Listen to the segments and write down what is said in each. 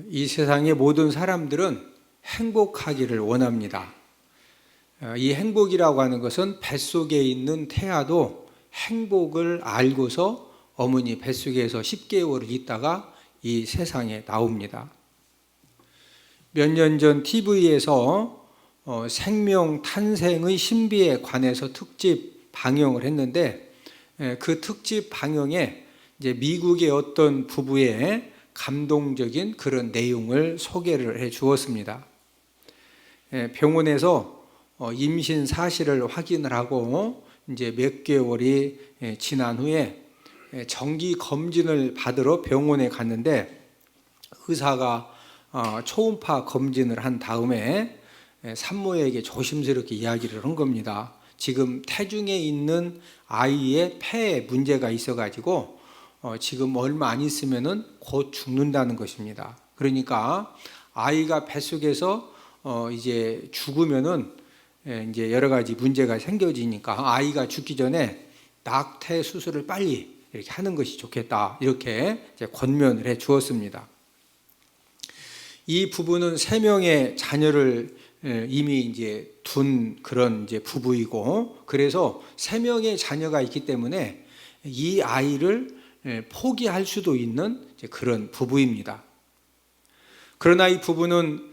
이 세상의 모든 사람들은 행복하기를 원합니다. 이 행복이라고 하는 것은 뱃속에 있는 태아도 행복을 알고서 어머니 뱃속에서 10개월을 있다가 이 세상에 나옵니다. 몇 년 전 TV에서 생명 탄생의 신비에 관해서 특집 방영을 했는데, 그 특집 방영에 이제 미국의 어떤 부부의 감동적인 그런 내용을 소개를 해 주었습니다. 병원에서 임신 사실을 확인을 하고 이제 몇 개월이 지난 후에 정기 검진을 받으러 병원에 갔는데, 의사가 초음파 검진을 한 다음에 산모에게 조심스럽게 이야기를 한 겁니다. 지금 태중에 있는 아이의 폐에 문제가 있어가지고 지금 얼마 안 있으면은 곧 죽는다는 것입니다. 그러니까 아이가 뱃속에서 이제 죽으면은 이제 여러 가지 문제가 생겨지니까 아이가 죽기 전에 낙태 수술을 빨리 이렇게 하는 것이 좋겠다, 이렇게 이제 권면을 해 주었습니다. 이 부부는 3명의 자녀를 이미 이제 둔 그런 이제 부부이고, 그래서 3명의 자녀가 있기 때문에 이 아이를 포기할 수도 있는 그런 부부입니다. 그러나 이 부부는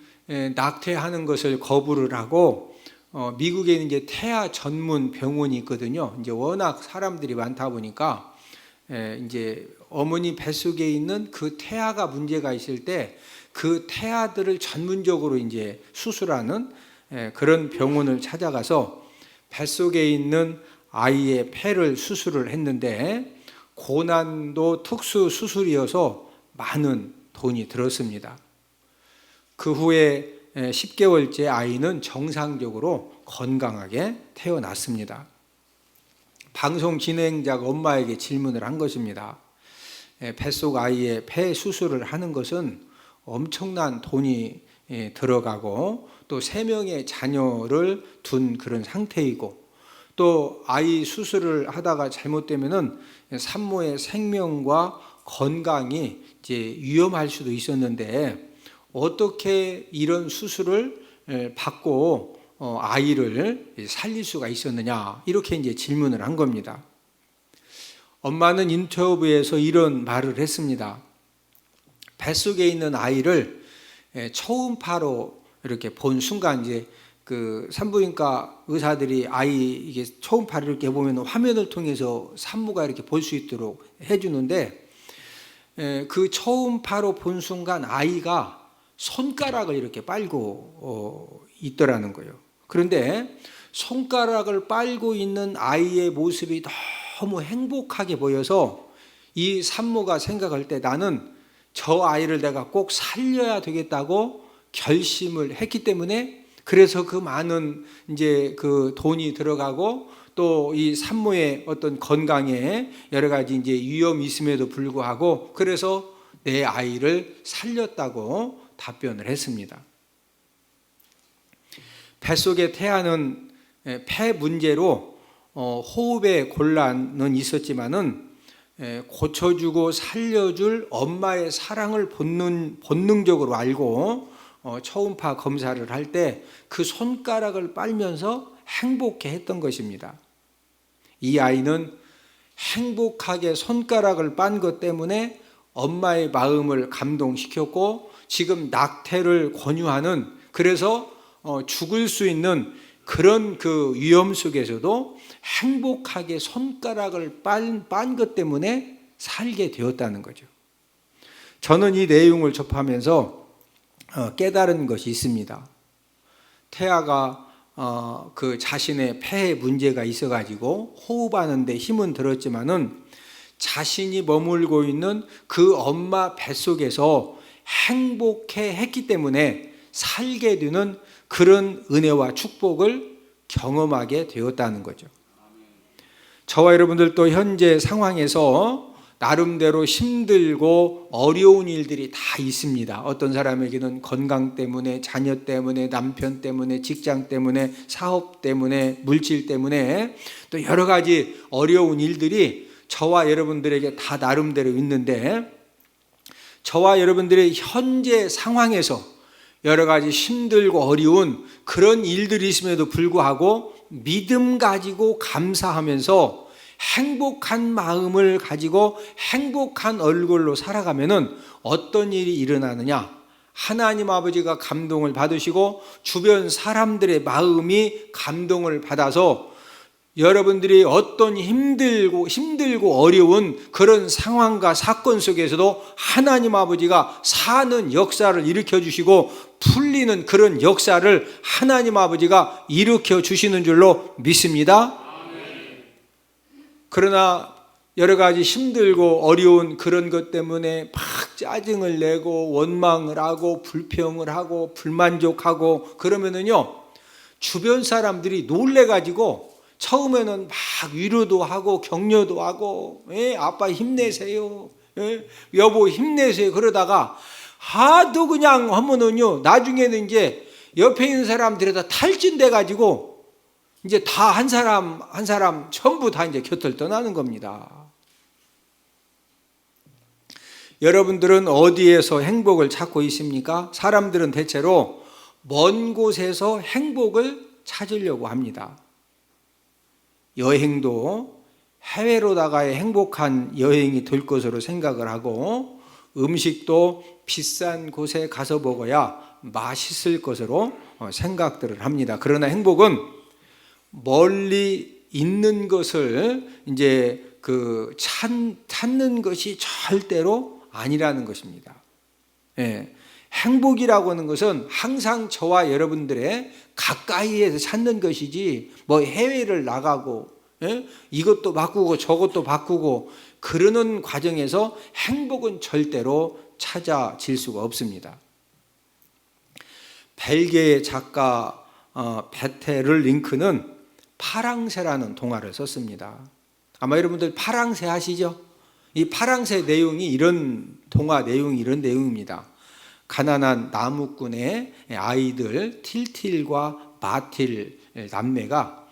낙태하는 것을 거부를 하고, 미국에는 이제 태아 전문 병원이 있거든요. 이제 워낙 사람들이 많다 보니까 이제 어머니 뱃속에 있는 그 태아가 문제가 있을 때 그 태아들을 전문적으로 이제 수술하는 그런 병원을 찾아가서 뱃속에 있는 아이의 폐를 수술을 했는데, 고난도 특수 수술이어서 많은 돈이 들었습니다. 그 후에 10개월째 아이는 정상적으로 건강하게 태어났습니다. 방송 진행자가 엄마에게 질문을 한 것입니다. 뱃속 아이의 폐 수술을 하는 것은 엄청난 돈이 들어가고, 또 3명의 자녀를 둔 그런 상태이고, 또 아이 수술을 하다가 잘못되면은 산모의 생명과 건강이 이제 위험할 수도 있었는데, 어떻게 이런 수술을 받고 아이를 살릴 수가 있었느냐, 이렇게 이제 질문을 한 겁니다. 엄마는 인터뷰에서 이런 말을 했습니다. 뱃속에 있는 아이를 초음파로 이렇게 본 순간, 이제 그 산부인과 의사들이 아이 이게 초음파를 이렇게 보면 화면을 통해서 산모가 이렇게 볼 수 있도록 해주는데, 그 초음파로 본 순간 아이가 손가락을 이렇게 빨고 있더라는 거예요. 그런데 손가락을 빨고 있는 아이의 모습이 너무 행복하게 보여서 이 산모가 생각할 때 나는 저 아이를 내가 꼭 살려야 되겠다고 결심을 했기 때문에, 그래서 그 많은 이제 그 돈이 들어가고, 또 이 산모의 어떤 건강에 여러 가지 이제 위험이 있음에도 불구하고 그래서 내 아이를 살렸다고 답변을 했습니다. 뱃속의 태아는 폐 문제로 호흡의 곤란은 있었지만은 고쳐주고 살려줄 엄마의 사랑을 본능적으로 알고 초음파 검사를 할 때 그 손가락을 빨면서 행복해 했던 것입니다. 이 아이는 행복하게 손가락을 빤 것 때문에 엄마의 마음을 감동시켰고, 지금 낙태를 권유하는, 그래서 죽을 수 있는 그런 그 위험 속에서도 행복하게 손가락을 빤 것 때문에 살게 되었다는 거죠. 저는 이 내용을 접하면서 깨달은 것이 있습니다. 태아가 그 자신의 폐에 문제가 있어가지고 호흡하는데 힘은 들었지만은 자신이 머물고 있는 그 엄마 뱃속에서 행복해 했기 때문에 살게 되는 그런 은혜와 축복을 경험하게 되었다는 거죠. 저와 여러분들도 현재 상황에서 나름대로 힘들고 어려운 일들이 다 있습니다. 어떤 사람에게는 건강 때문에, 자녀 때문에, 남편 때문에, 직장 때문에, 사업 때문에, 물질 때문에, 또 여러 가지 어려운 일들이 저와 여러분들에게 다 나름대로 있는데, 저와 여러분들의 현재 상황에서 여러 가지 힘들고 어려운 그런 일들이 있음에도 불구하고 믿음 가지고 감사하면서 행복한 마음을 가지고 행복한 얼굴로 살아가면은 어떤 일이 일어나느냐? 하나님 아버지가 감동을 받으시고 주변 사람들의 마음이 감동을 받아서 여러분들이 어떤 힘들고 어려운 그런 상황과 사건 속에서도 하나님 아버지가 사는 역사를 일으켜 주시고 풀리는 그런 역사를 하나님 아버지가 일으켜 주시는 줄로 믿습니다. 그러나 여러 가지 힘들고 어려운 그런 것 때문에 막 짜증을 내고 원망을 하고 불평을 하고 불만족하고 그러면은요, 주변 사람들이 놀래가지고 처음에는 막 위로도 하고 격려도 하고, 아빠 힘내세요, 여보 힘내세요, 그러다가 하도 그냥 하면은요, 나중에는 이제 옆에 있는 사람들이 다 탈진돼 가지고 이제 다 한 사람 한 사람 전부 다 이제 곁을 떠나는 겁니다. 여러분들은 어디에서 행복을 찾고 있습니까? 사람들은 대체로 먼 곳에서 행복을 찾으려고 합니다. 여행도 해외로다가의 행복한 여행이 될 것으로 생각을 하고, 음식도 비싼 곳에 가서 먹어야 맛있을 것으로 생각들을 합니다. 그러나 행복은 멀리 있는 것을 이제 찾는 것이 절대로 아니라는 것입니다. 행복이라고 하는 것은 항상 저와 여러분들의 가까이에서 찾는 것이지, 뭐 해외를 나가고 이것도 바꾸고 저것도 바꾸고 그러는 과정에서 행복은 절대로 찾아질 수가 없습니다. 벨기에 작가 베테를 링크는 파랑새라는 동화를 썼습니다. 아마 여러분들 파랑새 아시죠? 이 파랑새 내용이 이런 동화 내용이 이런 내용입니다. 가난한 나무꾼의 아이들 틸틸과 마틸 남매가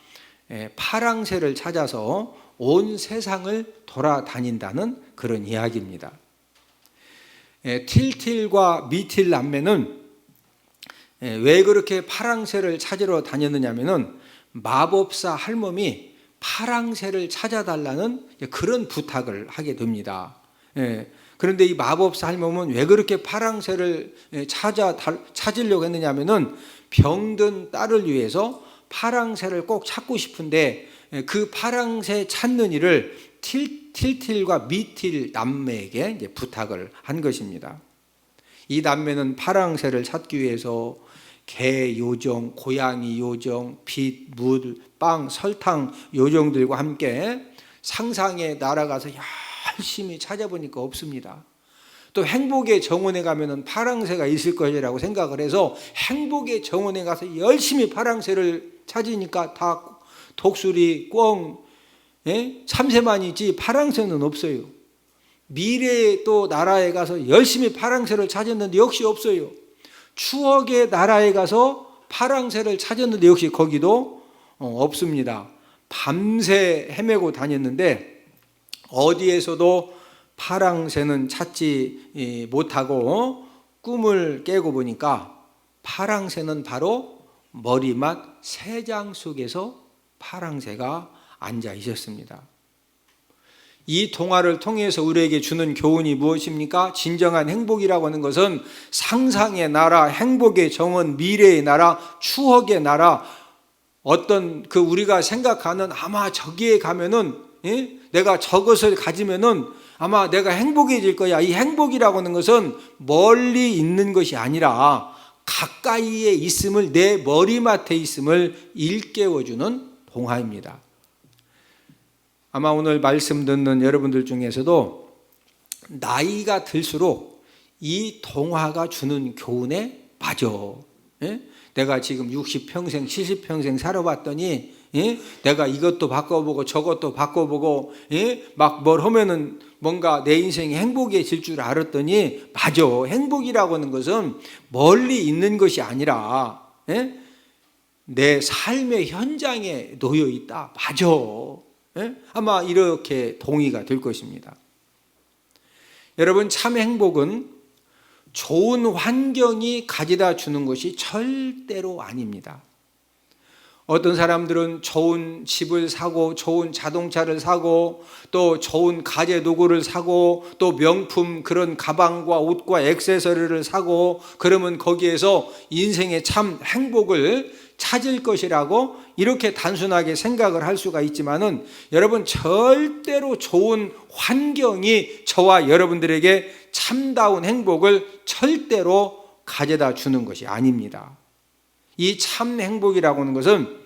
파랑새를 찾아서 온 세상을 돌아다닌다는 그런 이야기입니다. 틸틸과 미틸 남매는 왜 그렇게 파랑새를 찾으러 다녔느냐면은 마법사 할멈이 파랑새를 찾아달라는 그런 부탁을 하게 됩니다. 그런데 이 마법사 할멈은 왜 그렇게 파랑새를 찾으려고 했느냐면은 병든 딸을 위해서 파랑새를 꼭 찾고 싶은데 그 파랑새 찾는 일을 틸틸과 미틸 남매에게 이제 부탁을 한 것입니다. 이 남매는 파랑새를 찾기 위해서 개 요정, 고양이 요정, 빛, 물, 빵, 설탕 요정들과 함께 상상에 날아가서 열심히 찾아보니까 없습니다. 또 행복의 정원에 가면은 파랑새가 있을 것이라고 생각을 해서 행복의 정원에 가서 열심히 파랑새를 찾으니까 다 독수리, 꿩, 참새만 있지 파랑새는 없어요. 미래의 또 나라에 가서 열심히 파랑새를 찾았는데 역시 없어요. 추억의 나라에 가서 파랑새를 찾았는데 역시 거기도 없습니다. 밤새 헤매고 다녔는데 어디에서도 파랑새는 찾지 못하고 꿈을 깨고 보니까 파랑새는 바로 머리맡 새장 속에서 파랑새가 앉아 있었습니다. 이 동화를 통해서 우리에게 주는 교훈이 무엇입니까? 진정한 행복이라고 하는 것은 상상의 나라, 행복의 정원, 미래의 나라, 추억의 나라, 어떤 우리가 생각하는 아마 저기에 가면은 내가 저것을 가지면은 아마 내가 행복해질 거야. 이 행복이라고 하는 것은 멀리 있는 것이 아니라 가까이에 있음을, 내 머리맡에 있음을 일깨워주는 동화입니다. 아마 오늘 말씀 듣는 여러분들 중에서도 나이가 들수록 이 동화가 주는 교훈에 빠져. 내가 지금 60평생, 70평생 살아봤더니 내가 이것도 바꿔보고 저것도 바꿔보고 막 뭘 하면은 뭔가 내 인생이 행복해질 줄 알았더니 맞아. 행복이라고 하는 것은 멀리 있는 것이 아니라 내 삶의 현장에 놓여 있다. 맞아. 아마 이렇게 동의가 될 것입니다. 여러분, 참 행복은 좋은 환경이 가져다 주는 것이 절대로 아닙니다. 어떤 사람들은 좋은 집을 사고 좋은 자동차를 사고 또 좋은 가재 도구를 사고 또 명품 그런 가방과 옷과 액세서리를 사고 그러면 거기에서 인생의 참 행복을 찾을 것이라고 이렇게 단순하게 생각을 할 수가 있지만은 여러분, 절대로 좋은 환경이 저와 여러분들에게 참다운 행복을 절대로 가져다 주는 것이 아닙니다. 이 참 행복이라고 하는 것은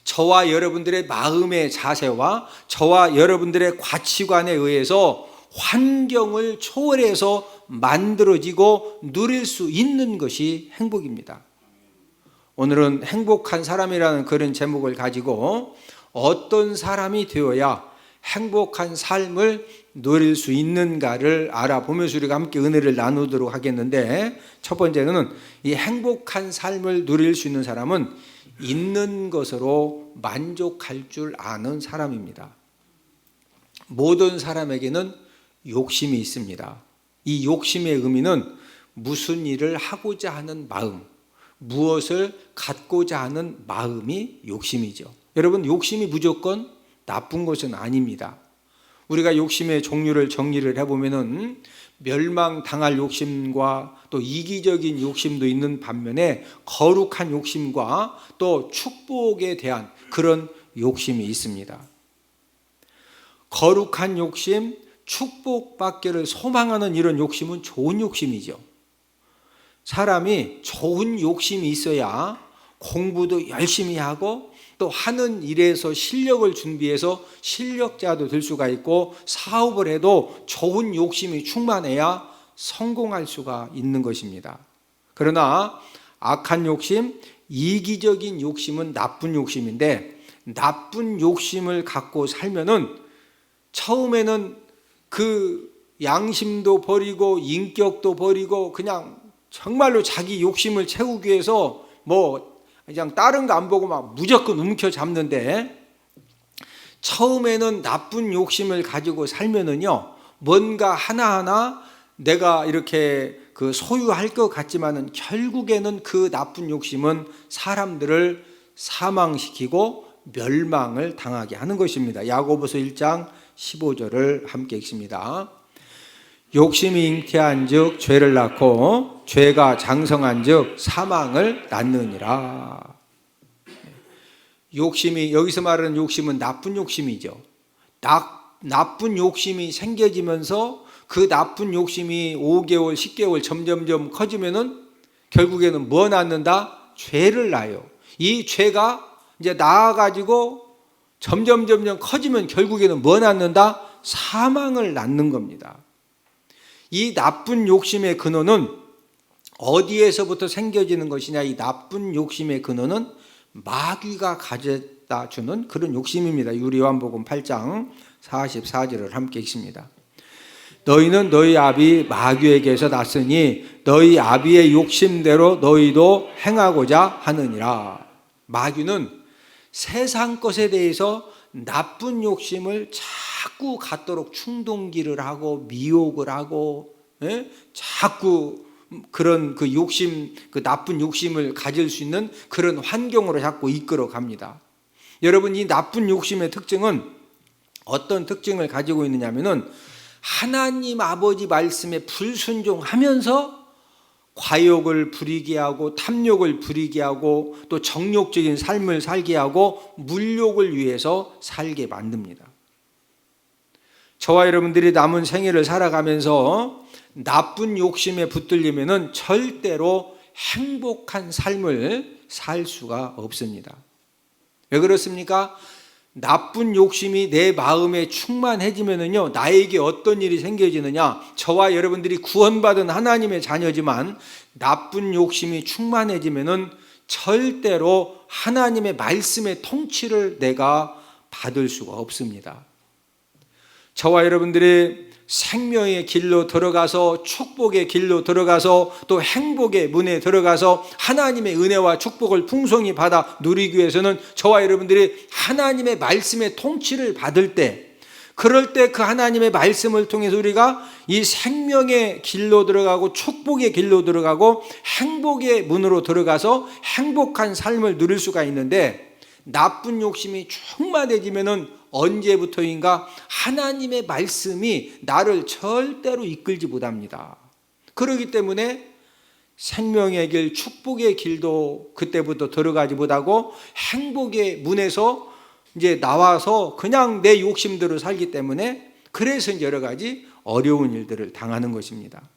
저와 여러분들의 마음의 자세와 저와 여러분들의 가치관에 의해서 환경을 초월해서 만들어지고 누릴 수 있는 것이 행복입니다. 오늘은 행복한 사람이라는 그런 제목을 가지고 어떤 사람이 되어야 행복한 삶을 누릴 수 있는가를 알아보면서 우리가 함께 은혜를 나누도록 하겠는데, 첫 번째는 이 행복한 삶을 누릴 수 있는 사람은 있는 것으로 만족할 줄 아는 사람입니다. 모든 사람에게는 욕심이 있습니다. 이 욕심의 의미는 무슨 일을 하고자 하는 마음, 무엇을 갖고자 하는 마음이 욕심이죠. 여러분, 욕심이 무조건 나쁜 것은 아닙니다. 우리가 욕심의 종류를 정리를 해보면은 멸망당할 욕심과 또 이기적인 욕심도 있는 반면에 거룩한 욕심과 또 축복에 대한 그런 욕심이 있습니다. 거룩한 욕심, 축복받기를 소망하는 이런 욕심은 좋은 욕심이죠. 사람이 좋은 욕심이 있어야 공부도 열심히 하고 또 하는 일에서 실력을 준비해서 실력자도 될 수가 있고, 사업을 해도 좋은 욕심이 충만해야 성공할 수가 있는 것입니다. 그러나 악한 욕심, 이기적인 욕심은 나쁜 욕심인데, 나쁜 욕심을 갖고 살면은 처음에는 그 양심도 버리고 인격도 버리고 그냥 정말로 자기 욕심을 채우기 위해서 그냥 다른 거 안 보고 막 무조건 움켜잡는데, 처음에는 나쁜 욕심을 가지고 살면은요, 뭔가 하나하나 내가 이렇게 그 소유할 것 같지만은 결국에는 그 나쁜 욕심은 사람들을 사망시키고 멸망을 당하게 하는 것입니다. 야고보서 1장 15절을 함께 읽습니다. 욕심이 잉태한 즉 죄를 낳고 죄가 장성한 즉 사망을 낳느니라. 욕심이, 여기서 말하는 욕심은 나쁜 욕심이죠. 나쁜 욕심이 생겨지면서 그 나쁜 욕심이 5개월, 10개월 점점점 커지면은 결국에는 뭐 낳는다? 죄를 낳아요. 이 죄가 이제 낳아가지고 점점 커지면 결국에는 뭐 낳는다? 사망을 낳는 겁니다. 이 나쁜 욕심의 근원은 어디에서부터 생겨지는 것이냐? 이 나쁜 욕심의 근원은 마귀가 가져다 주는 그런 욕심입니다. 요한복음 8장 44절을 함께 읽습니다. 너희는 너희 아비 마귀에게서 났으니 너희 아비의 욕심대로 너희도 행하고자 하느니라. 마귀는 세상 것에 대해서 나쁜 욕심을 자꾸 갖도록 충동기를 하고 미혹을 하고, 자꾸 그런 그 욕심, 그 나쁜 욕심을 가질 수 있는 그런 환경으로 자꾸 이끌어 갑니다. 여러분, 이 나쁜 욕심의 특징은 어떤 특징을 가지고 있느냐면은 하나님 아버지 말씀에 불순종하면서 과욕을 부리게 하고 탐욕을 부리게 하고 또 정욕적인 삶을 살게 하고 물욕을 위해서 살게 만듭니다. 저와 여러분들이 남은 생애를 살아가면서 나쁜 욕심에 붙들리면은 절대로 행복한 삶을 살 수가 없습니다. 왜 그렇습니까? 나쁜 욕심이 내 마음에 충만해지면은요, 나에게 어떤 일이 생겨지느냐? 저와 여러분들이 구원받은 하나님의 자녀지만 나쁜 욕심이 충만해지면은 절대로 하나님의 말씀의 통치를 내가 받을 수가 없습니다. 저와 여러분들이 생명의 길로 들어가서 축복의 길로 들어가서 또 행복의 문에 들어가서 하나님의 은혜와 축복을 풍성히 받아 누리기 위해서는 저와 여러분들이 하나님의 말씀의 통치를 받을 때, 그럴 때 그 하나님의 말씀을 통해서 우리가 이 생명의 길로 들어가고 축복의 길로 들어가고 행복의 문으로 들어가서 행복한 삶을 누릴 수가 있는데, 나쁜 욕심이 충만해지면은 언제부터인가 하나님의 말씀이 나를 절대로 이끌지 못합니다. 그렇기 때문에 생명의 길, 축복의 길도 그때부터 들어가지 못하고 행복의 문에서 이제 나와서 그냥 내 욕심대로 살기 때문에, 그래서 여러 가지 어려운 일들을 당하는 것입니다.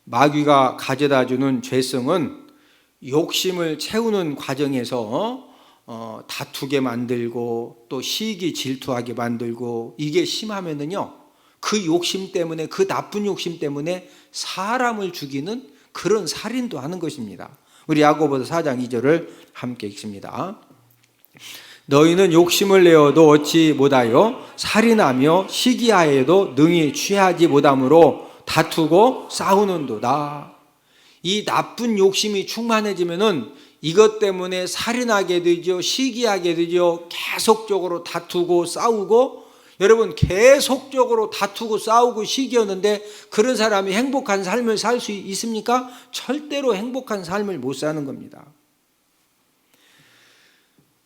마귀가 가져다 주는 죄성은 욕심을 채우는 과정에서 다투게 만들고 또 시기 질투하게 만들고, 이게 심하면은요 그 욕심 때문에, 그 나쁜 욕심 때문에 사람을 죽이는 그런 살인도 하는 것입니다. 우리 야고보서 4장 2절을 함께 읽습니다. 너희는 욕심을 내어도 얻지 못하여 살인하며 시기하여도 능히 취하지 못함으로 다투고 싸우는도다. 이 나쁜 욕심이 충만해지면은 이것 때문에 살인하게 되죠, 시기하게 되죠, 계속적으로 다투고 싸우고. 여러분, 계속적으로 다투고 싸우고 시기였는데 그런 사람이 행복한 삶을 살 수 있습니까? 절대로 행복한 삶을 못 사는 겁니다.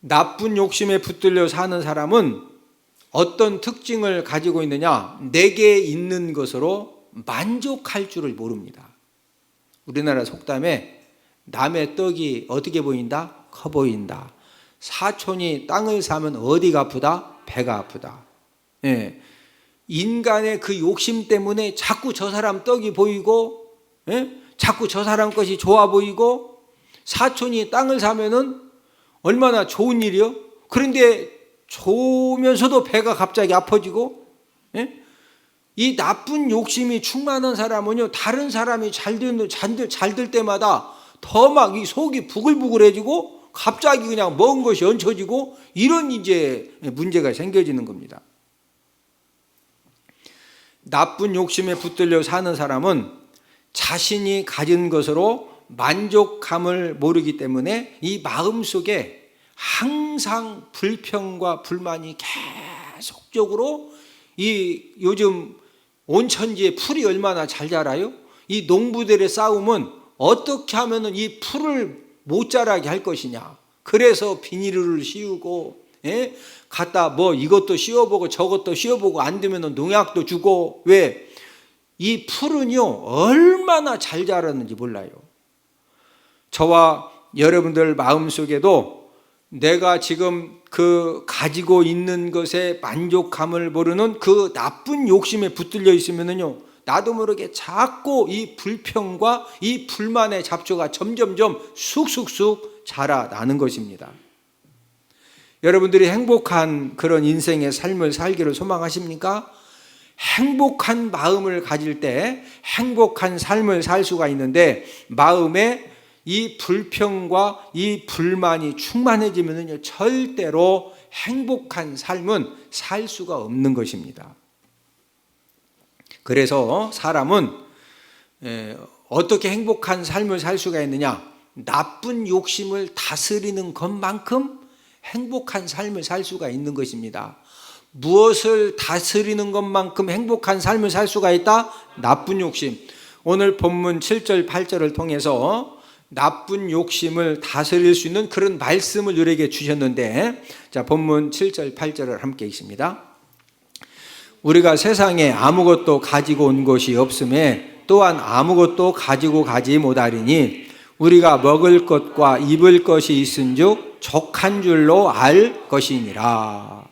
나쁜 욕심에 붙들려 사는 사람은 어떤 특징을 가지고 있느냐? 내게 있는 것으로 만족할 줄을 모릅니다. 우리나라 속담에 남의 떡이 어떻게 보인다? 커 보인다. 사촌이 땅을 사면 어디가 아프다? 배가 아프다. 예. 인간의 그 욕심 때문에 자꾸 저 사람 떡이 보이고, 예? 자꾸 저 사람 것이 좋아 보이고, 사촌이 땅을 사면은 얼마나 좋은 일이요? 그런데 좋으면서도 배가 갑자기 아파지고, 예? 이 나쁜 욕심이 충만한 사람은요, 다른 사람이 잘 될 때마다 더 막 이 속이 부글부글해지고 갑자기 그냥 먹은 것이 얹혀지고, 이런 이제 문제가 생겨지는 겁니다. 나쁜 욕심에 붙들려 사는 사람은 자신이 가진 것으로 만족함을 모르기 때문에 이 마음속에 항상 불평과 불만이 계속적으로, 이 요즘 온천지에 풀이 얼마나 잘 자라요? 이 농부들의 싸움은 어떻게 하면 이 풀을 못 자라게 할 것이냐. 그래서 비닐을 씌우고, 예? 갖다 뭐 이것도 씌워보고 저것도 씌워보고 안 되면 농약도 주고. 왜? 이 풀은요 얼마나 잘 자랐는지 몰라요. 저와 여러분들 마음속에도 내가 지금 그 가지고 있는 것에 만족함을 모르는 그 나쁜 욕심에 붙들려 있으면요, 나도 모르게 자꾸 이 불평과 이 불만의 잡초가 점점점 쑥쑥쑥 자라나는 것입니다. 여러분들이 행복한 그런 인생의 삶을 살기를 소망하십니까? 행복한 마음을 가질 때 행복한 삶을 살 수가 있는데, 마음에 이 불평과 이 불만이 충만해지면요, 절대로 행복한 삶은 살 수가 없는 것입니다. 그래서 사람은 어떻게 행복한 삶을 살 수가 있느냐? 나쁜 욕심을 다스리는 것만큼 행복한 삶을 살 수가 있는 것입니다. 무엇을 다스리는 것만큼 행복한 삶을 살 수가 있다? 나쁜 욕심. 오늘 본문 7절 8절을 통해서 나쁜 욕심을 다스릴 수 있는 그런 말씀을 우리에게 주셨는데, 자, 본문 7절 8절을 함께 읽습니다. 우리가 세상에 아무것도 가지고 온 것이 없음에 또한 아무것도 가지고 가지 못하리니 우리가 먹을 것과 입을 것이 있은즉 족한 줄로 알 것이니라.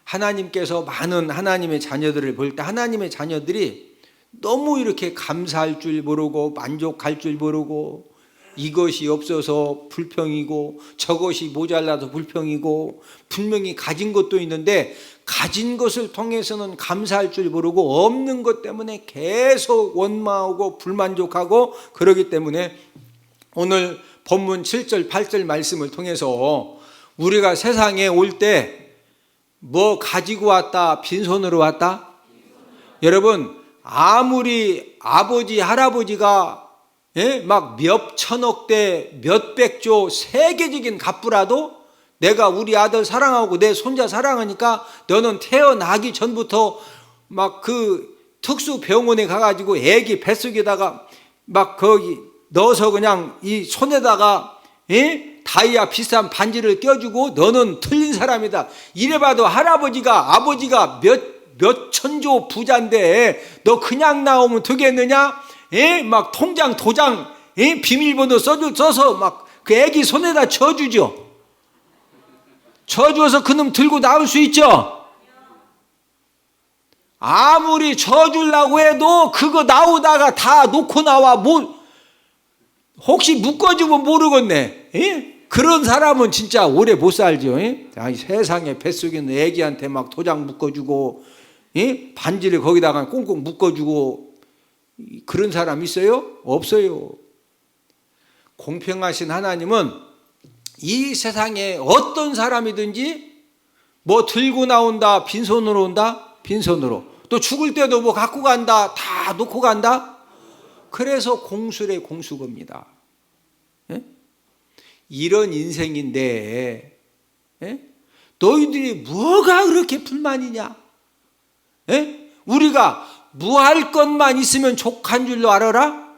하나님께서 많은 하나님의 자녀들을 볼 때 하나님의 자녀들이 너무 이렇게 감사할 줄 모르고 만족할 줄 모르고, 이것이 없어서 불평이고 저것이 모자라서 불평이고, 분명히 가진 것도 있는데 가진 것을 통해서는 감사할 줄 모르고 없는 것 때문에 계속 원망하고 불만족하고, 그러기 때문에 오늘 본문 7절 8절 말씀을 통해서 우리가 세상에 올 때 뭐 가지고 왔다? 빈손으로 왔다? 여러분, 아무리 아버지 할아버지가 막 몇 천억대 몇백조 세계적인 갑부라도 내가 우리 아들 사랑하고 내 손자 사랑하니까 너는 태어나기 전부터 막 그 특수병원에 가가지고 애기 뱃속에다가 막 거기 넣어서 그냥 이 손에다가 다이아 비싼 반지를 껴주고 너는 틀린 사람이다. 이래봐도 할아버지가 아버지가 몇 천조 부자인데 너 그냥 나오면 되겠느냐? 막 통장 도장 비밀번호 써서 막 그 애기 손에다 져주죠. 져줘서 그놈 들고 나올 수 있죠. 아무리 져주려고 해도 그거 나오다가 다 놓고 나와. 뭐 혹시 묶어주면 모르겠네. 그런 사람은 진짜 오래 못 살죠. 아니, 세상에 뱃속에 있는 애기한테 막 도장 묶어주고 반지를 거기다가 꽁꽁 묶어주고 그런 사람 있어요? 없어요. 공평하신 하나님은 이 세상에 어떤 사람이든지 뭐 들고 나온다, 빈손으로 온다, 빈손으로. 또 죽을 때도 뭐 갖고 간다, 다 놓고 간다. 그래서 공수래 공수겁니다. 이런 인생인데 너희들이 뭐가 그렇게 불만이냐? 우리가 무할 것만 있으면 족한 줄로 알아라?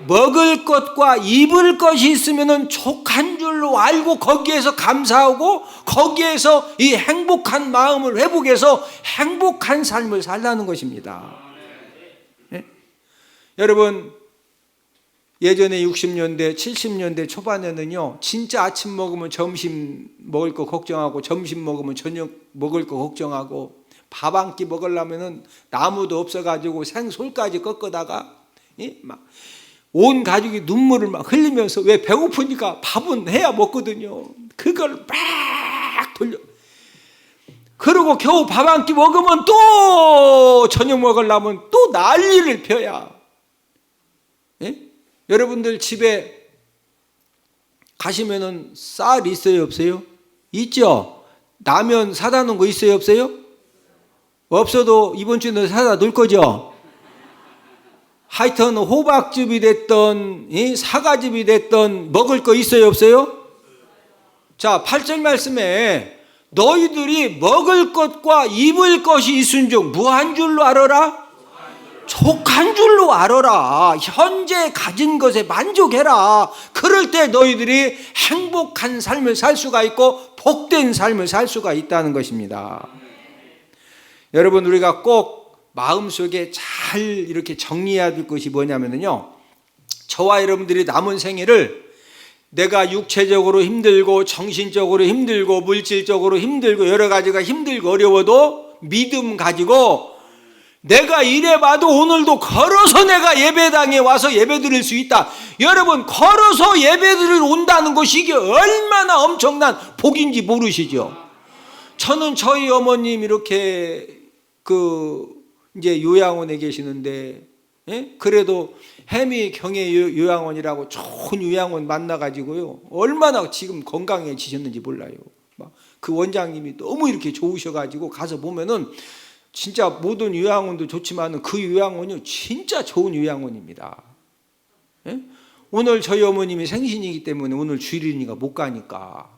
먹을 것과 입을 것이 있으면 족한 줄로 알고 거기에서 감사하고 거기에서 이 행복한 마음을 회복해서 행복한 삶을 살라는 것입니다. 여러분, 예전에 60년대 70년대 초반에는요 진짜 아침 먹으면 점심 먹을 거 걱정하고 점심 먹으면 저녁 먹을 거 걱정하고 밥 한 끼 먹으려면 나무도 없어가지고 생솔까지 꺾어다가 막 온 가족이 눈물을 막 흘리면서 왜 배고프니까 밥은 해야 먹거든요. 그걸 막 돌려. 그러고 겨우 밥 한 끼 먹으면 또 저녁 먹으려면 또 난리를 펴야. 여러분들 집에 가시면은 쌀 있어요, 없어요? 있죠? 라면 사다 놓은 거 있어요, 없어요? 없어도 이번 주에 사다 놓을 거죠? 하여튼 호박즙이 됐던 사과즙이 됐던 먹을 거 있어요, 없어요? 자, 8절 말씀에 너희들이 먹을 것과 입을 것이 있은즉 무한 줄로 알아라? 족한 줄로 알아라. 현재 가진 것에 만족해라. 그럴 때 너희들이 행복한 삶을 살 수가 있고 복된 삶을 살 수가 있다는 것입니다. 여러분, 우리가 꼭 마음속에 잘 이렇게 정리해야 될 것이 뭐냐면요, 저와 여러분들이 남은 생애를 내가 육체적으로 힘들고 정신적으로 힘들고 물질적으로 힘들고 여러 가지가 힘들고 어려워도 믿음 가지고 내가 이래봐도 오늘도 걸어서 내가 예배당에 와서 예배 드릴 수 있다. 여러분, 걸어서 예배 드리러 온다는 것이 이게 얼마나 엄청난 복인지 모르시죠? 저는 저희 어머님 이렇게 이제 요양원에 계시는데 그래도 해미 경애 요양원이라고 좋은 요양원 만나가지고요 얼마나 지금 건강해지셨는지 몰라요. 그 원장님이 너무 이렇게 좋으셔가지고 가서 보면은 진짜 모든 요양원도 좋지만 그 요양원이 진짜 좋은 요양원입니다. 오늘 저희 어머님이 생신이기 때문에 오늘 주일이니까 못 가니까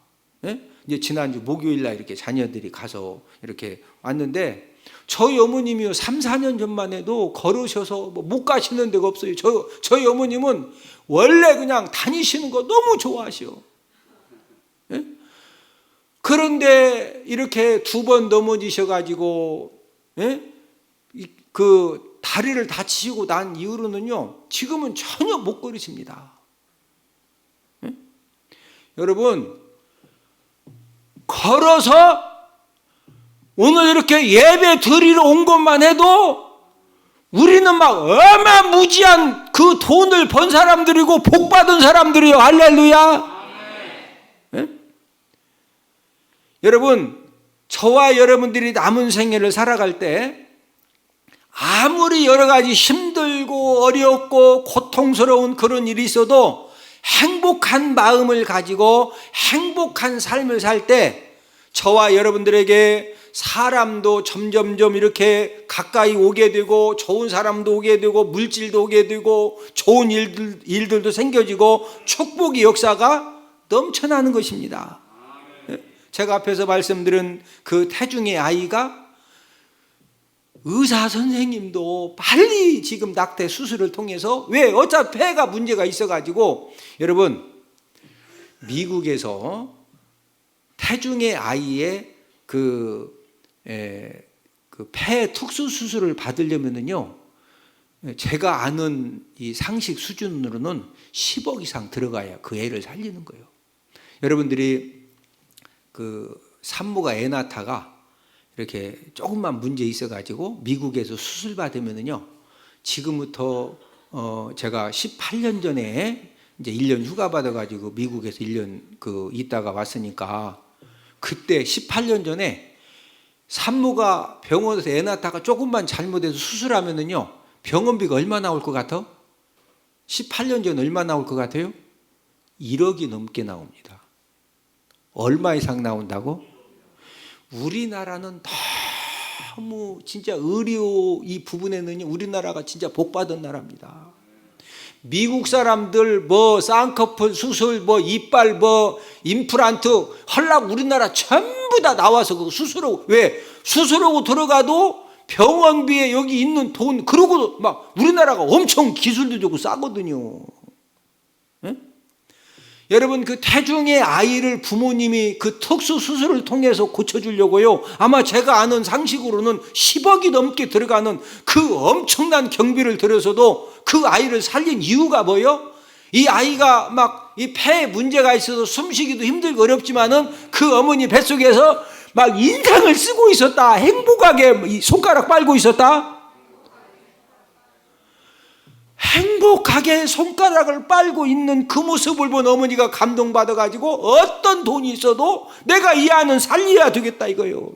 이제 지난주 목요일날 이렇게 자녀들이 가서 이렇게 왔는데 저희 어머님이요 3, 4년 전만 해도 걸으셔서 못 가시는 데가 없어요. 저희 어머님은 원래 그냥 다니시는 거 너무 좋아하셔. 그런데 이렇게 2번 넘어지셔가지고 그 다리를 다치시고 난 이후로는요 지금은 전혀 못 걸으십니다. 여러분, 걸어서 오늘 이렇게 예배 드리러 온 것만 해도 우리는 막 어마무지한 그 돈을 번 사람들이고 복 받은 사람들이요. 할렐루야. 여러분, 저와 여러분들이 남은 생애를 살아갈 때 아무리 여러 가지 힘들고 어렵고 고통스러운 그런 일이 있어도 행복한 마음을 가지고 행복한 삶을 살 때 저와 여러분들에게 사람도 점점점 이렇게 가까이 오게 되고 좋은 사람도 오게 되고 물질도 오게 되고 좋은 일들도 생겨지고 축복의 역사가 넘쳐나는 것입니다. 제가 앞에서 말씀드린 그 태중의 아이가 의사 선생님도 빨리 지금 낙태 수술을 통해서, 왜? 어차피 폐가 문제가 있어가지고. 여러분, 미국에서 태중의 아이의 폐 특수 수술을 받으려면요, 제가 아는 이 상식 수준으로는 10억 이상 들어가야 그 애를 살리는 거예요. 여러분들이 그 산모가 애 낳다가 이렇게 조금만 문제 있어가지고 미국에서 수술 받으면요, 지금부터 제가 18년 전에 이제 1년 휴가 받아가지고 미국에서 1년 있다가 왔으니까, 그때 18년 전에 산모가 병원에서 애 낳다가 조금만 잘못해서 수술하면요, 병원비가 얼마 나올 것 같아? 18년 전 얼마 나올 것 같아요? 1억이 넘게 나옵니다. 얼마 이상 나온다고? 우리나라는 너무 진짜 의료 이 부분에는 우리나라가 진짜 복받은 나라입니다. 미국 사람들 뭐 쌍꺼풀 수술, 뭐 이빨, 뭐 임플란트 헐락 우리나라 전부 다 나와서 그 수술하고, 왜? 수술하고 들어가도 병원비에 여기 있는 돈, 그러고도 막 우리나라가 엄청 기술도 좋고 싸거든요. 예? 여러분, 그 태중의 아이를 부모님이 그 특수 수술을 통해서 고쳐주려고요, 아마 제가 아는 상식으로는 10억이 넘게 들어가는 그 엄청난 경비를 들여서도 그 아이를 살린 이유가 뭐예요? 이 아이가 막 이 폐에 문제가 있어서 숨쉬기도 힘들고 어렵지만은 그 어머니 뱃속에서 막 인상을 쓰고 있었다. 행복하게 손가락 빨고 있었다. 행복하게 손가락을 빨고 있는 그 모습을 본 어머니가 감동받아가지고 어떤 돈이 있어도 내가 이 아는 살려야 되겠다 이거요.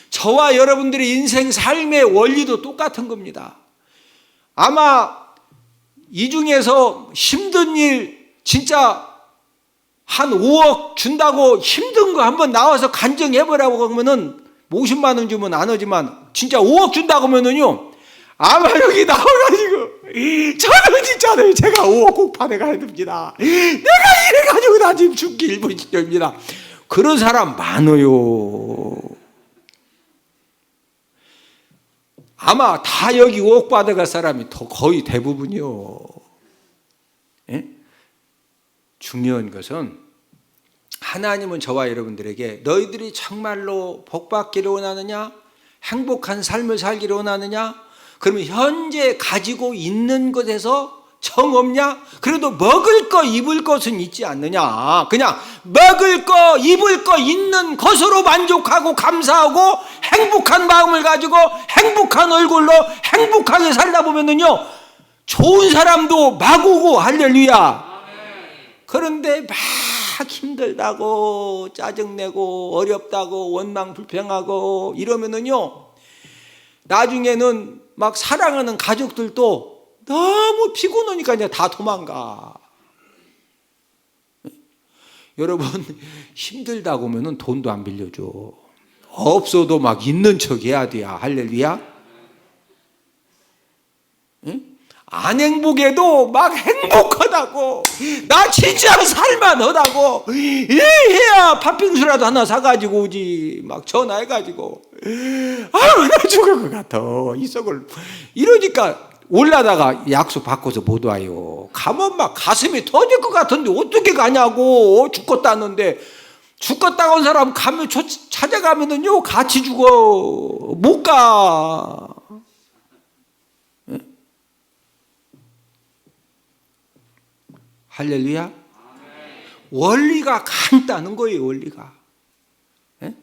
저와 여러분들의 인생 삶의 원리도 똑같은 겁니다. 아마 이 중에서 힘든 일 진짜 한 5억 준다고 힘든 거 한번 나와서 간증해보라고 하면은 50만 원 주면 안 하지만, 진짜 5억 준다고 하면은요, 아마 여기 나와가지고 저는 진짜로 제가 5억 꼭 받아가야 됩니다. 내가 이래가지고 나 지금 죽기 일본 직전입니다. 그런 사람 많아요. 아마 다 여기 5억 받아갈 사람이 더 거의 대부분이요. 예? 중요한 것은 하나님은 저와 여러분들에게 너희들이 정말로 복받기를 원하느냐, 행복한 삶을 살기를 원하느냐, 그러면 현재 가지고 있는 것에서 정 없냐? 그래도 먹을 거 입을 것은 있지 않느냐? 그냥 먹을 거 입을 거 있는 것으로 만족하고 감사하고 행복한 마음을 가지고 행복한 얼굴로 행복하게 살다 보면은요, 좋은 사람도 막 오고. 할렐루야. 그런데 막 힘들다고 짜증내고 어렵다고 원망 불평하고 이러면은요, 나중에는 막 사랑하는 가족들도 너무 피곤하니까 이제 다 도망가. 여러분, 힘들다고 하면은 돈도 안 빌려줘. 없어도 막 있는 척 해야 돼. 할렐루야. 응? 안 행복해도 막 행복하다고, 나 진짜 살만하다고 해야 팥빙수라도 하나 사가지고 오지. 막 전화해가지고 아유 나 죽을 것 같아 이 속을. 이러니까 올라다가 약속 바꿔서 못 와요. 가면 막 가슴이 터질 것 같은데 어떻게 가냐고. 죽겠다는데, 죽겠다고 한 사람 가면 찾아가면은요 같이 죽어. 못 가. 할렐루야. 원리가 간단한 거예요. 원리가. 네?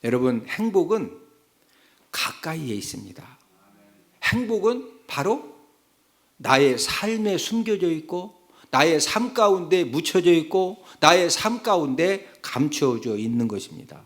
여러분, 행복은 가까이에 있습니다. 행복은 바로 나의 삶에 숨겨져 있고, 나의 삶 가운데 묻혀져 있고, 나의 삶 가운데 감추어져 있는 것입니다.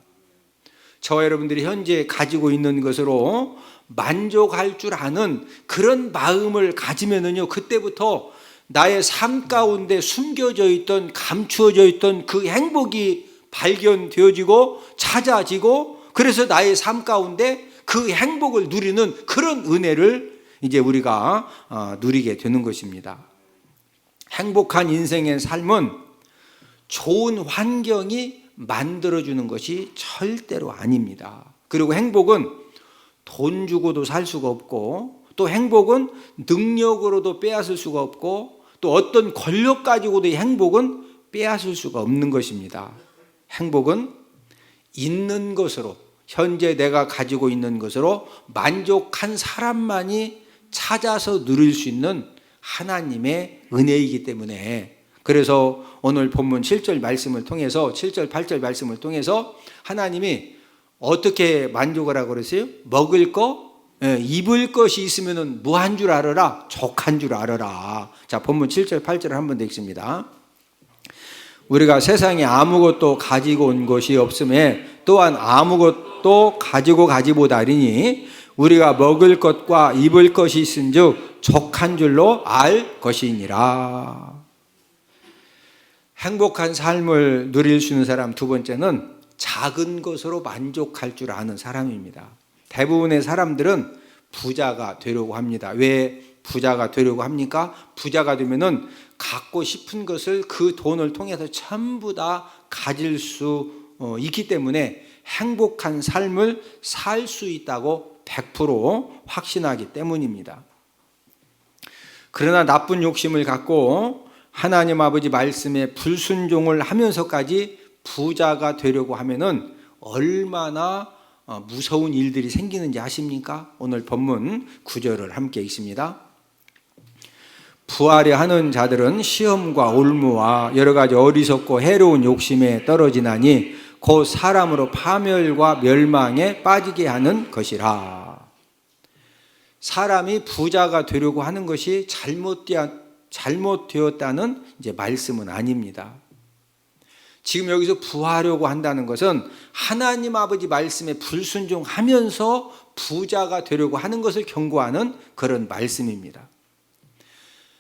저와 여러분들이 현재 가지고 있는 것으로 만족할 줄 아는 그런 마음을 가지면은요, 그때부터 나의 삶 가운데 숨겨져 있던, 감추어져 있던 그 행복이 발견되어지고 찾아지고, 그래서 나의 삶 가운데 그 행복을 누리는 그런 은혜를 이제 우리가 누리게 되는 것입니다. 행복한 인생의 삶은 좋은 환경이 만들어주는 것이 절대로 아닙니다. 그리고 행복은 돈 주고도 살 수가 없고, 또 행복은 능력으로도 빼앗을 수가 없고, 또 어떤 권력 가지고도 이 행복은 빼앗을 수가 없는 것입니다. 행복은 있는 것으로, 현재 내가 가지고 있는 것으로 만족한 사람만이 찾아서 누릴 수 있는 하나님의 은혜이기 때문에, 그래서 오늘 본문 7절 말씀을 통해서 7절 8절 말씀을 통해서 하나님이 어떻게 만족을 하고 그랬어요? 먹을 거, 입을 것이 있으면 무한 줄 알아라, 족한 줄 알아라. 자, 본문 7절 8절을 한번 읽습니다. 우리가 세상에 아무것도 가지고 온 것이 없음에 또한 아무것도 가지고 가지 못하리니 우리가 먹을 것과 입을 것이 있은즉 족한 줄로 알 것이니라. 행복한 삶을 누릴 수 있는 사람 두 번째는 작은 것으로 만족할 줄 아는 사람입니다. 대부분의 사람들은 부자가 되려고 합니다. 왜 부자가 되려고 합니까? 부자가 되면은 갖고 싶은 것을 그 돈을 통해서 전부 다 가질 수 있기 때문에 행복한 삶을 살 수 있다고 100% 확신하기 때문입니다. 그러나 나쁜 욕심을 갖고 하나님 아버지 말씀에 불순종을 하면서까지 부자가 되려고 하면은 얼마나 무서운 일들이 생기는지 아십니까? 오늘 본문 9절을 함께 읽습니다. 부하려 하는 자들은 시험과 올무와 여러 가지 어리석고 해로운 욕심에 떨어지나니 곧 사람으로 파멸과 멸망에 빠지게 하는 것이라. 사람이 부자가 되려고 하는 것이 잘못되었다는 이제 말씀은 아닙니다. 지금 여기서 부하려고 한다는 것은 하나님 아버지 말씀에 불순종하면서 부자가 되려고 하는 것을 경고하는 그런 말씀입니다.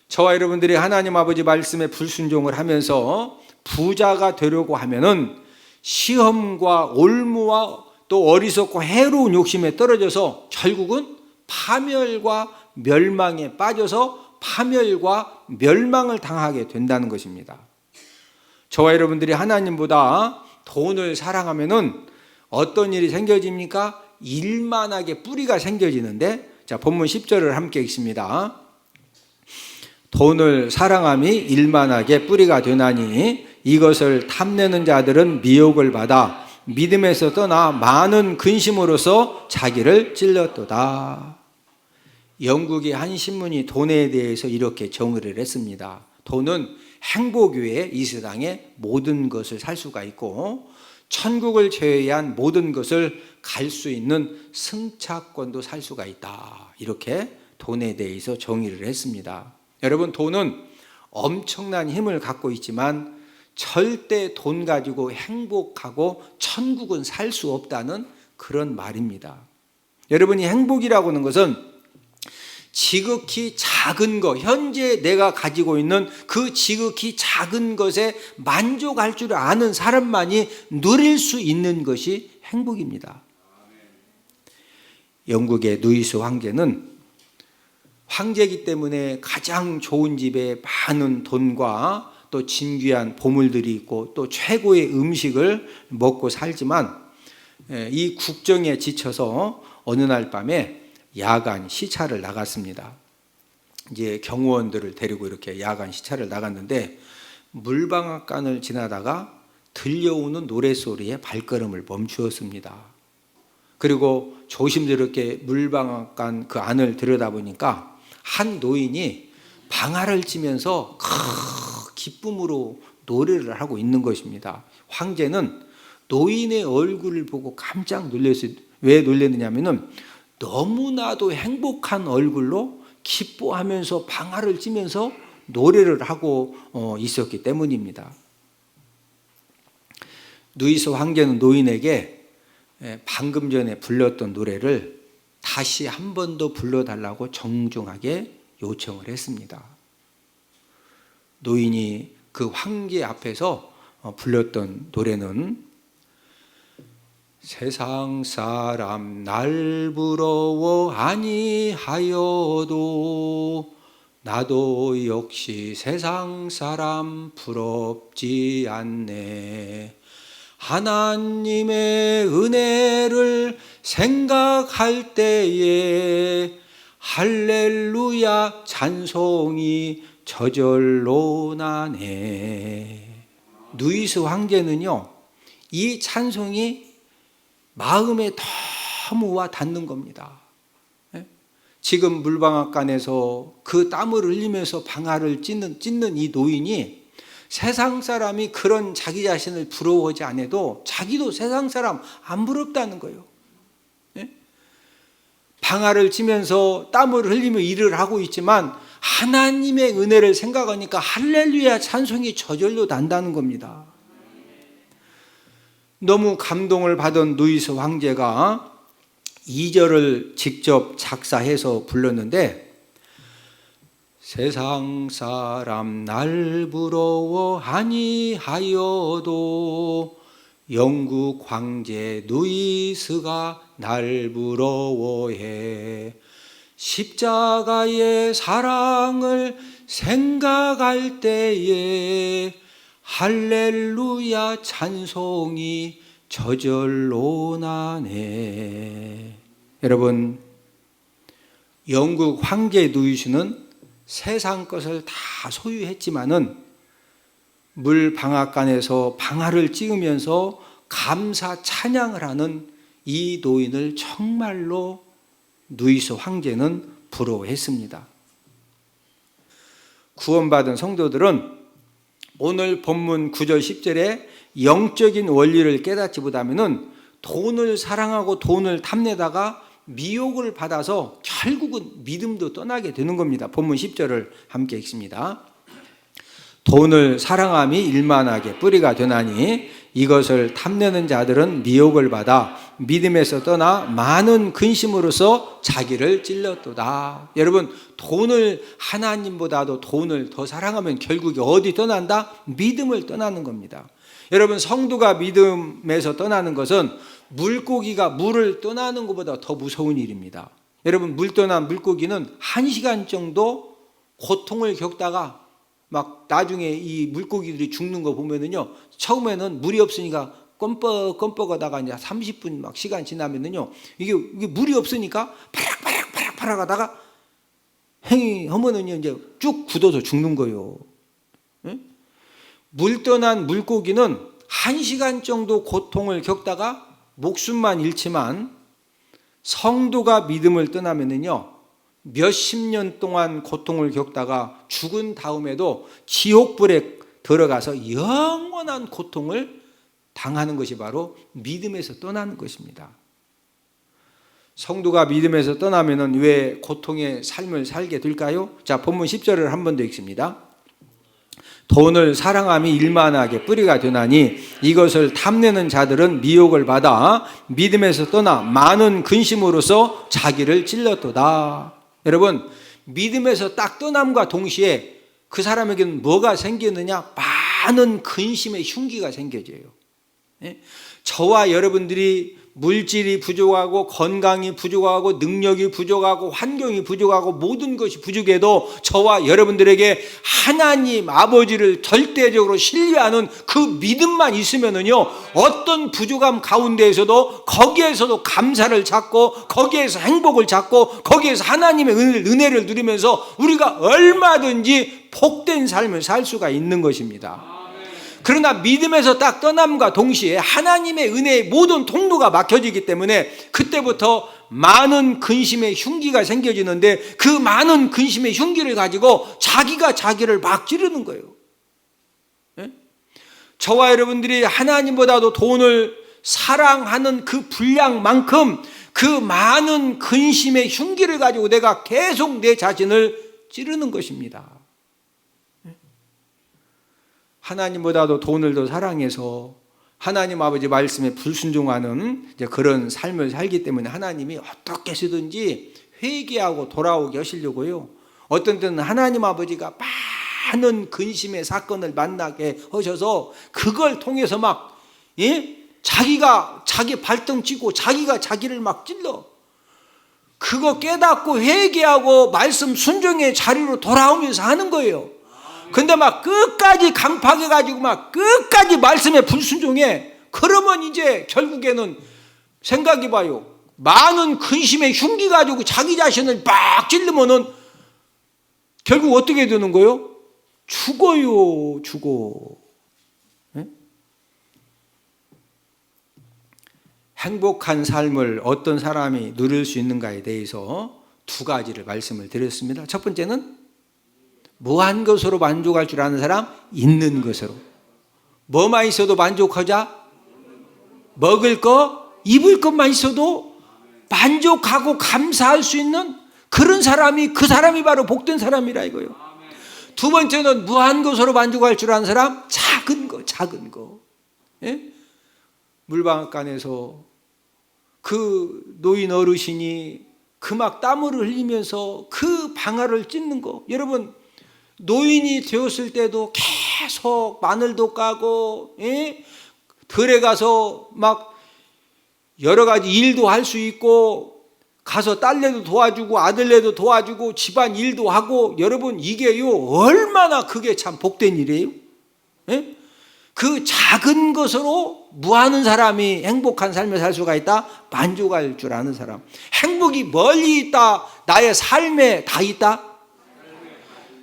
저와 여러분들이 하나님 아버지 말씀에 불순종을 하면서 부자가 되려고 하면은 시험과 올무와 또 어리석고 해로운 욕심에 떨어져서 결국은 파멸과 멸망에 빠져서 파멸과 멸망을 당하게 된다는 것입니다. 저와 여러분들이 하나님보다 돈을 사랑하면은 어떤 일이 생겨집니까? 일만하게 뿌리가 생겨지는데, 자, 본문 10절을 함께 읽습니다. 돈을 사랑함이 일만하게 뿌리가 되나니 이것을 탐내는 자들은 미혹을 받아 믿음에서 떠나 많은 근심으로써 자기를 찔렀도다. 영국의 한 신문이 돈에 대해서 이렇게 정의를 했습니다. 돈은 행복 외에 이 세상에 모든 것을 살 수가 있고 천국을 제외한 모든 것을 갈 수 있는 승차권도 살 수가 있다. 이렇게 돈에 대해서 정의를 했습니다. 여러분, 돈은 엄청난 힘을 갖고 있지만 절대 돈 가지고 행복하고 천국은 살 수 없다는 그런 말입니다. 여러분이 행복이라고 하는 것은 지극히 작은 것, 현재 내가 가지고 있는 그 지극히 작은 것에 만족할 줄 아는 사람만이 누릴 수 있는 것이 행복입니다. 영국의 루이스 황제는 황제이기 때문에 가장 좋은 집에 많은 돈과 또 진귀한 보물들이 있고 또 최고의 음식을 먹고 살지만 이 국정에 지쳐서 어느 날 밤에 야간 시차를 나갔습니다. 이제 경호원들을 데리고 이렇게 야간 시차를 나갔는데 물방앗간을 지나다가 들려오는 노랫소리에 발걸음을 멈추었습니다. 그리고 조심스럽게 물방앗간 그 안을 들여다보니까 한 노인이 방아를 치면서 기쁨으로 노래를 하고 있는 것입니다. 황제는 노인의 얼굴을 보고 깜짝 놀랐어요. 왜 놀랐느냐면은 너무나도 행복한 얼굴로 기뻐하면서 방아를 찌면서 노래를 하고 있었기 때문입니다. 루이스 황제는 노인에게 방금 전에 불렀던 노래를 다시 한 번 더 불러달라고 정중하게 요청을 했습니다. 노인이 그 황제 앞에서 불렀던 노래는 세상 사람 날 부러워 아니하여도 나도 역시 세상 사람 부럽지 않네. 하나님의 은혜를 생각할 때에 할렐루야 찬송이 저절로 나네. 누이스 황제는요, 이 찬송이 마음에 너무 와 닿는 겁니다. 지금 물방앗간에서 그 땀을 흘리면서 방아를 찢는 이 노인이 세상 사람이 그런 자기 자신을 부러워하지 않아도 자기도 세상 사람 안 부럽다는 거예요. 방아를 찌면서 땀을 흘리며 일을 하고 있지만 하나님의 은혜를 생각하니까 할렐루야 찬송이 저절로 난다는 겁니다. 너무 감동을 받은 누이스 황제가 2절을 직접 작사해서 불렀는데, 세상 사람 날 부러워 아니하여도 영국 황제 누이스가 날 부러워해. 십자가의 사랑을 생각할 때에 할렐루야 찬송이 저절로 나네. 여러분, 영국 황제 누이스는 세상 것을 다 소유했지만은 물 방앗간에서 방아를 찍으면서 감사 찬양을 하는 이 노인을 정말로 누이스 황제는 부러워했습니다. 구원받은 성도들은 오늘 본문 9절 10절에 영적인 원리를 깨닫지보다는 돈을 사랑하고 돈을 탐내다가 미혹을 받아서 결국은 믿음도 떠나게 되는 겁니다. 본문 10절을 함께 읽습니다. 돈을 사랑함이 일만하게 뿌리가 되나니 이것을 탐내는 자들은 미혹을 받아 믿음에서 떠나 많은 근심으로써 자기를 찔렀도다. 여러분, 돈을 하나님보다도 돈을 더 사랑하면 결국에 어디 떠난다? 믿음을 떠나는 겁니다. 여러분, 성도가 믿음에서 떠나는 것은 물고기가 물을 떠나는 것보다 더 무서운 일입니다. 여러분, 물 떠난 물고기는 1시간 정도 고통을 겪다가 막 나중에 이 물고기들이 죽는 거 보면은요, 처음에는 물이 없으니까 껌뻑 하다가 이제 30분 막 시간 지나면은요, 이게 물이 없으니까 파락 하다가 행위 하면은요, 이제 쭉 굳어서 죽는 거예요. 물 떠난 물고기는 1시간 정도 고통을 겪다가 목숨만 잃지만, 성도가 믿음을 떠나면은요, 몇십 년 동안 고통을 겪다가 죽은 다음에도 지옥불에 들어가서 영원한 고통을 당하는 것이 바로 믿음에서 떠나는 것입니다. 성도가 믿음에서 떠나면은 왜 고통의 삶을 살게 될까요? 자, 본문 10절을 한 번 더 읽습니다. 돈을 사랑함이 일만하게 뿌리가 되나니 이것을 탐내는 자들은 미혹을 받아 믿음에서 떠나 많은 근심으로써 자기를 찔렀도다. 여러분, 믿음에서 딱 떠남과 동시에 그 사람에게는 뭐가 생기느냐? 많은 근심의 흉기가 생겨져요. 저와 여러분들이 물질이 부족하고 건강이 부족하고 능력이 부족하고 환경이 부족하고 모든 것이 부족해도 저와 여러분들에게 하나님 아버지를 절대적으로 신뢰하는 그 믿음만 있으면은요, 어떤 부족함 가운데에서도 거기에서도 감사를 찾고 거기에서 행복을 찾고 거기에서 하나님의 은혜를 누리면서 우리가 얼마든지 복된 삶을 살 수가 있는 것입니다. 그러나 믿음에서 딱 떠남과 동시에 하나님의 은혜의 모든 통로가 막혀지기 때문에 그때부터 많은 근심의 흉기가 생겨지는데, 그 많은 근심의 흉기를 가지고 자기가 자기를 막 찌르는 거예요. 저와 여러분들이 하나님보다도 돈을 사랑하는 그 분량만큼 그 많은 근심의 흉기를 가지고 내가 계속 내 자신을 찌르는 것입니다. 하나님보다도 돈을 더 사랑해서 하나님 아버지 말씀에 불순종하는 이제 그런 삶을 살기 때문에 하나님이 어떻게 해서든지 회개하고 돌아오게 하시려고요. 어떤 때는 하나님 아버지가 많은 근심의 사건을 만나게 하셔서 그걸 통해서 막 자기가 자기 발등 찌고 자기가 자기를 막 찔러. 그거 깨닫고 회개하고 말씀 순종의 자리로 돌아오면서 하는 거예요. 근데 막 끝까지 강팍해가지고 막 끝까지 말씀에 불순종해. 그러면 이제 결국에는 생각해봐요. 많은 근심에 흉기 가지고 자기 자신을 막 찔르면은 결국 어떻게 되는 거예요? 죽어요, 죽어. 네? 행복한 삶을 어떤 사람이 누릴 수 있는가에 대해서 두 가지를 말씀을 드렸습니다. 첫 번째는 무한 것으로 만족할 줄 아는 사람, 있는 것으로. 뭐만 있어도 만족하자? 먹을 거, 입을 것만 있어도 만족하고 감사할 수 있는 그런 사람이, 그 사람이 바로 복된 사람이라 이거예요. 두 번째는 무한 것으로 만족할 줄 아는 사람, 작은 거, 작은 거. 예? 물방앗간에서 그 노인 어르신이 그 막 땀을 흘리면서 그 방아를 찢는 거. 여러분, 노인이 되었을 때도 계속 마늘도 까고, 예? 들에 가서 막 여러 가지 일도 할 수 있고, 가서 딸내도 도와주고 아들내도 도와주고 집안 일도 하고, 여러분 이게요 얼마나 그게 참 복된 일이에요. 예? 그 작은 것으로 무하는 사람이 행복한 삶을 살 수가 있다. 만족할 줄 아는 사람. 행복이 멀리 있다. 나의 삶에 다 있다.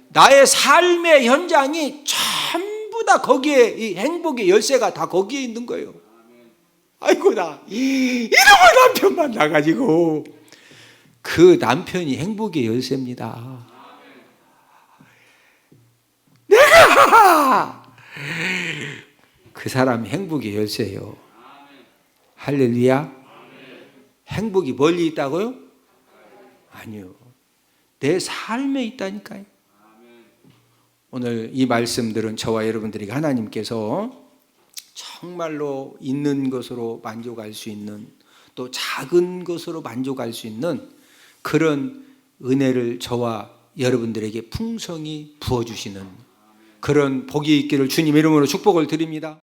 나의 삶의 현장이 전부 다 거기에, 이 행복의 열쇠가 다 거기에 있는 거예요. 아이고, 나 이놈의 남편 만나가지고. 그 남편이 행복의 열쇠입니다. 내가 그 사람이 행복의 열쇠예요. 할렐루야. 행복이 멀리 있다고요? 아니요. 내 삶에 있다니까요. 오늘 이 말씀들은 저와 여러분들에게 하나님께서 정말로 있는 것으로 만족할 수 있는, 또 작은 것으로 만족할 수 있는 그런 은혜를 저와 여러분들에게 풍성히 부어주시는 그런 복이 있기를 주님 이름으로 축복을 드립니다.